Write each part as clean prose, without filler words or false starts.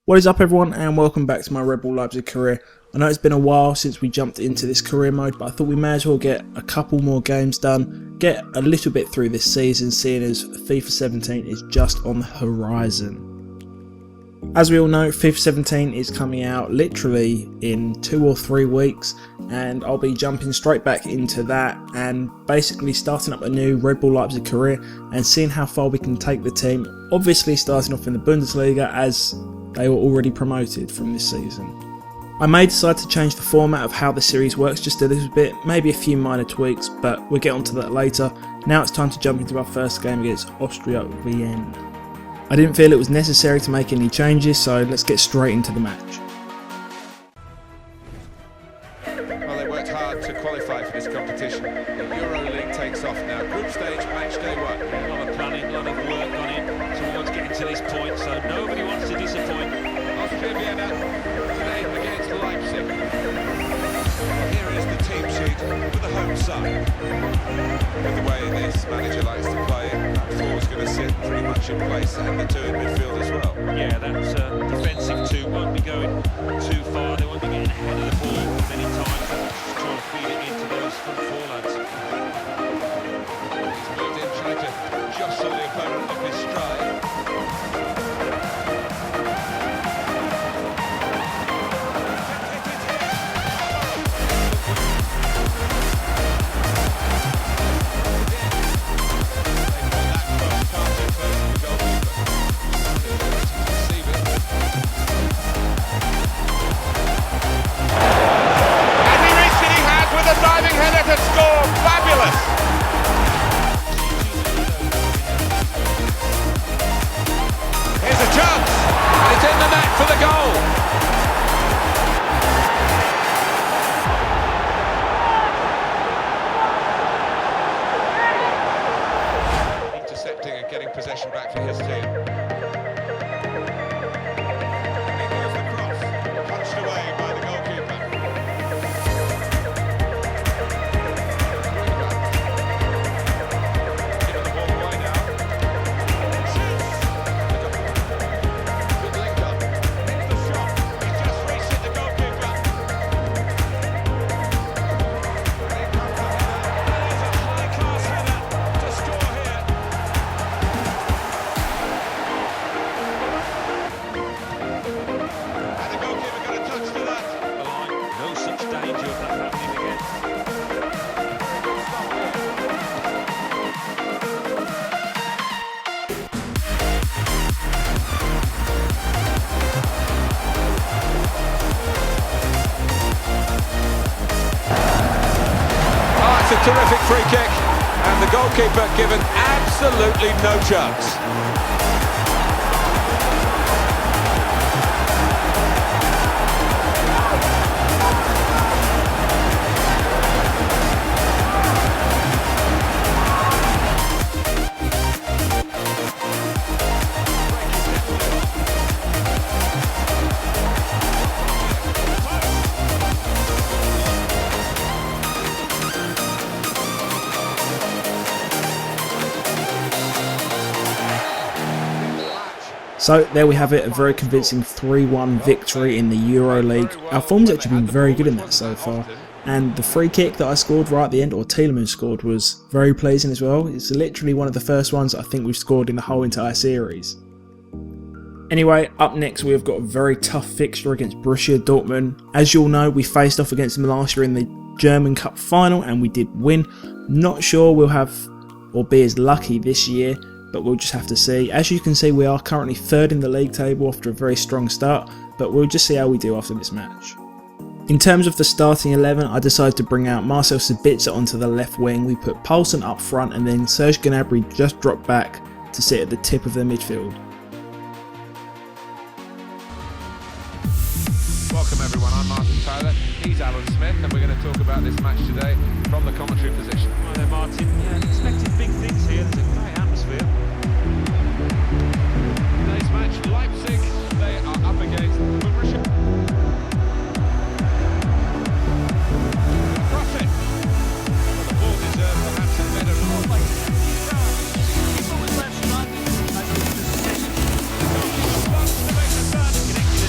What is up everyone, and welcome back to my Red Bull Leipzig career. I know it's been a while since we jumped into this career mode, but I thought we may as well get a couple more games done, get a little bit through this season, seeing as FIFA 17 is just on the horizon. As we all know, FIFA 17 is coming out literally in 2 or 3 weeks, and I'll be jumping straight back into that and basically starting up a new Red Bull Leipzig career and seeing how far we can take the team, obviously starting off in the Bundesliga as they were already promoted from this season. I may decide to change the format of how the series works just a little bit, maybe a few minor tweaks, but we'll get onto that later. Now it's time to jump into our first game against Austria Vienna. I didn't feel it was necessary to make any changes, so let's get straight into the match. Well, they worked hard to qualify for this competition. The Euro League takes off now. Group stage, match day 1. A lot of planning, a lot of work gone in towards getting to this point, so nobody wants to disappoint. Austria Vienna today against Leipzig. Here is the team sheet for the home side. With the way this manager likes to play, that four's going to sit pretty much in place, and the two in midfield as well. Yeah, that defensive two won't be going too far. They won't be getting ahead of the ball many times. They'll just try to feed it into those front four lads. He's moved in, trying to jostle the opponent off his stride. Possession back for his team. Here goes the cross, punched away by the goalkeeper. Giving the ball away now. Good link up. Here's the shot. He's just reset the goalkeeper. And here comes the header. That is a high-class header to score here. A terrific free kick, and the goalkeeper given absolutely no chance. So there we have it, a very convincing 3-1 victory in the Euro League. Our form's actually been very good in that so far, and the free kick that I scored right at the end, or Tielemans scored, was very pleasing as well. It's literally one of the first ones I think we've scored in the whole entire series. Anyway, up next we have got a very tough fixture against Borussia Dortmund. As you'll know, we faced off against them last year in the German Cup final and we did win. Not sure we'll have or be as lucky this year, but we'll just have to see. As you can see, we are currently 3rd in the league table after a very strong start, but we'll just see how we do after this match. In terms of the starting 11, I decided to bring out Marcel Sabitzer onto the left wing. We put Poulsen up front, and then Serge Gnabry just dropped back to sit at the tip of the midfield. Welcome everyone, I'm Martin Tyler, he's Alan Smith, and we're going to talk about this match today from the commentary position. Hi there Martin, expected big things here, there's a great atmosphere. Today's match, Leipzig, they are up against Borussia. Cross it. The ball deserves perhaps a bit of to make the turn.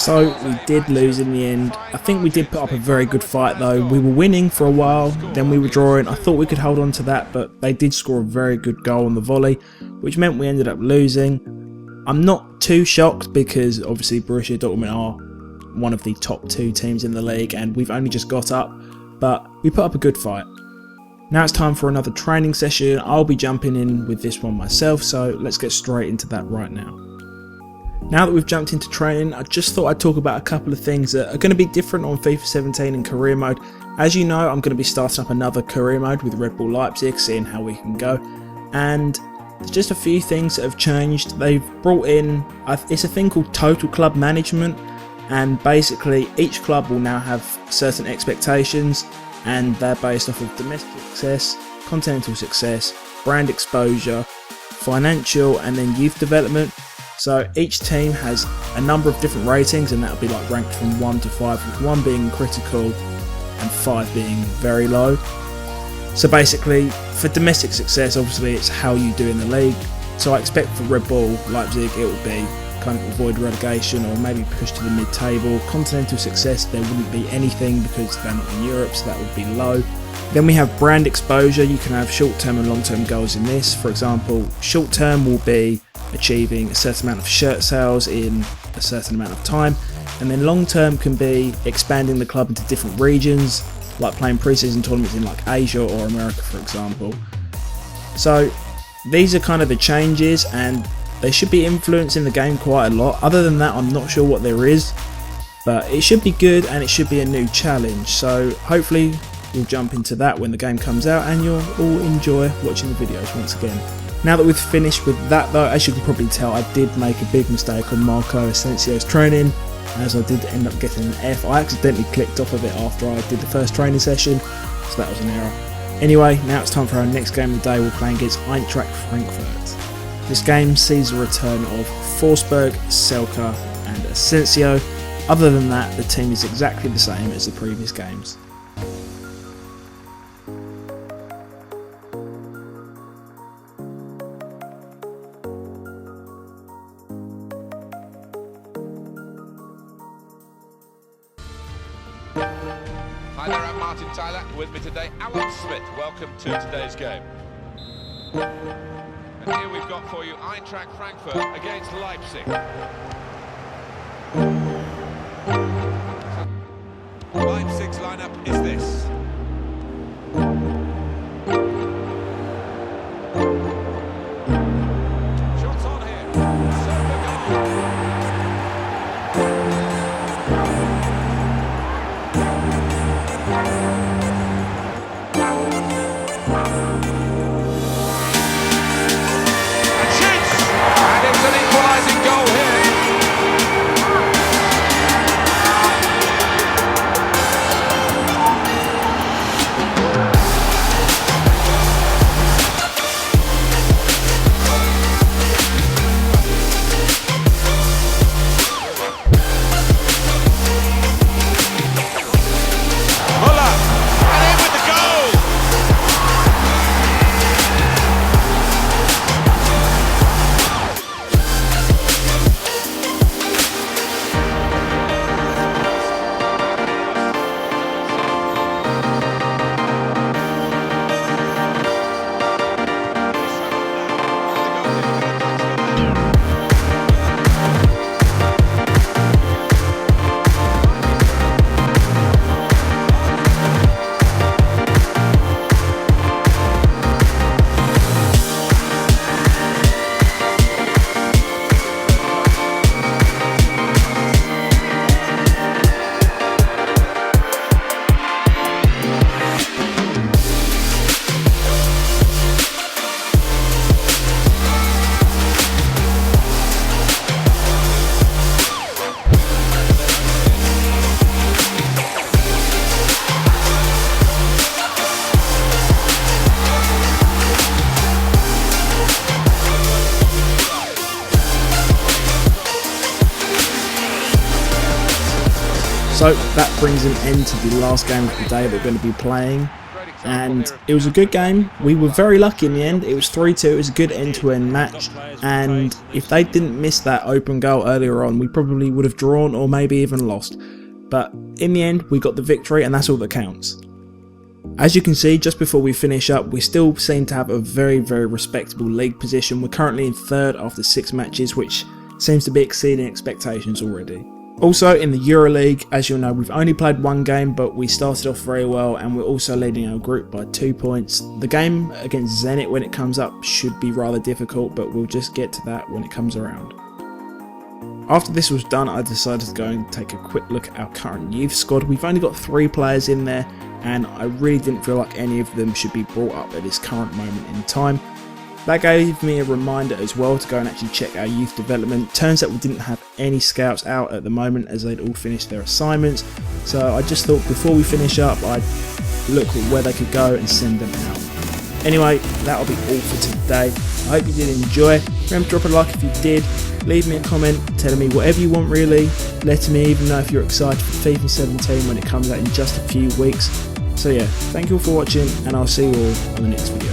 So we did lose in the end. I think we did put up a very good fight though. We were winning for a while, then we were drawing. I thought we could hold on to that, but they did score a very good goal on the volley, which meant we ended up losing. I'm not too shocked because obviously Borussia Dortmund are one of the top 2 teams in the league and we've only just got up, but we put up a good fight. Now it's time for another training session. I'll be jumping in with this one myself, so let's get straight into that right now. Now that we've jumped into training, I just thought I'd talk about a couple of things that are going to be different on FIFA 17 and career mode. As you know, I'm going to be starting up another career mode with Red Bull Leipzig, seeing how we can go. And there's just a few things that have changed. They've brought in, it's a thing called total club management, and basically each club will now have certain expectations, and they're based off of domestic success, continental success, brand exposure, financial, and then youth development. So each team has a number of different ratings, and that'll be like ranked from 1 to 5, with 1 being critical and 5 being very low. So basically, for domestic success, obviously it's how you do in the league. So I expect for Red Bull Leipzig it will be kind of avoid relegation or maybe push to the mid-table. Continental success, there wouldn't be anything because they're not in Europe, so that would be low. Then we have brand exposure. You can have short-term and long-term goals in this. For example, short-term will be achieving a certain amount of shirt sales in a certain amount of time, and then long-term can be expanding the club into different regions, like playing pre-season tournaments in like Asia or America, for example. So these are kind of the changes, and they should be influencing the game quite a lot. Other than that, I'm not sure what there is, but it should be good and it should be a new challenge. So hopefully we'll jump into that when the game comes out and you'll all enjoy watching the videos once again. Now that we've finished with that though, as you can probably tell, I did make a big mistake on Marco Asensio's training, as I did end up getting an F. I accidentally clicked off of it after I did the first training session, so that was an error. Anyway, now it's time for our next game of the day. We're playing against Eintracht Frankfurt. This game sees the return of Forsberg, Selke and Asensio. Other than that, the team is exactly the same as the previous games. Hi there, I'm Martin Tyler. With me today, Alan Smith. Welcome to today's game. And here we've got for you Eintracht Frankfurt against Leipzig. Leipzig's lineup is this. Shots on here. So that brings an end to the last game of the day that we're going to be playing. and it was a good game. We were very lucky in the end. It was 3-2. It was a good end-to-end match, and if they didn't miss that open goal earlier on, we probably would have drawn or maybe even lost. But in the end, we got the victory, and that's all that counts. As you can see, just before we finish up, we still seem to have a very, very respectable league position. We're currently in 3rd after 6 matches, which seems to be exceeding expectations already. Also in the EuroLeague, as you'll know, we've only played 1 game, but we started off very well, and we're also leading our group by 2 points. The game against Zenit, when it comes up, should be rather difficult, but we'll just get to that when it comes around. After this was done, I decided to go and take a quick look at our current youth squad. We've only got 3 players in there, and I really didn't feel like any of them should be brought up at this current moment in time. That gave me a reminder as well to go and actually check our youth development. Turns out we didn't have any scouts out at the moment, as they'd all finished their assignments. So I just thought before we finish up, I'd look at where they could go and send them out. Anyway, that'll be all for today. I hope you did enjoy. Remember to drop a like if you did. Leave me a comment telling me whatever you want really. Letting me even know if you're excited for FIFA 17 when it comes out in just a few weeks. So yeah, thank you all for watching, and I'll see you all on the next video.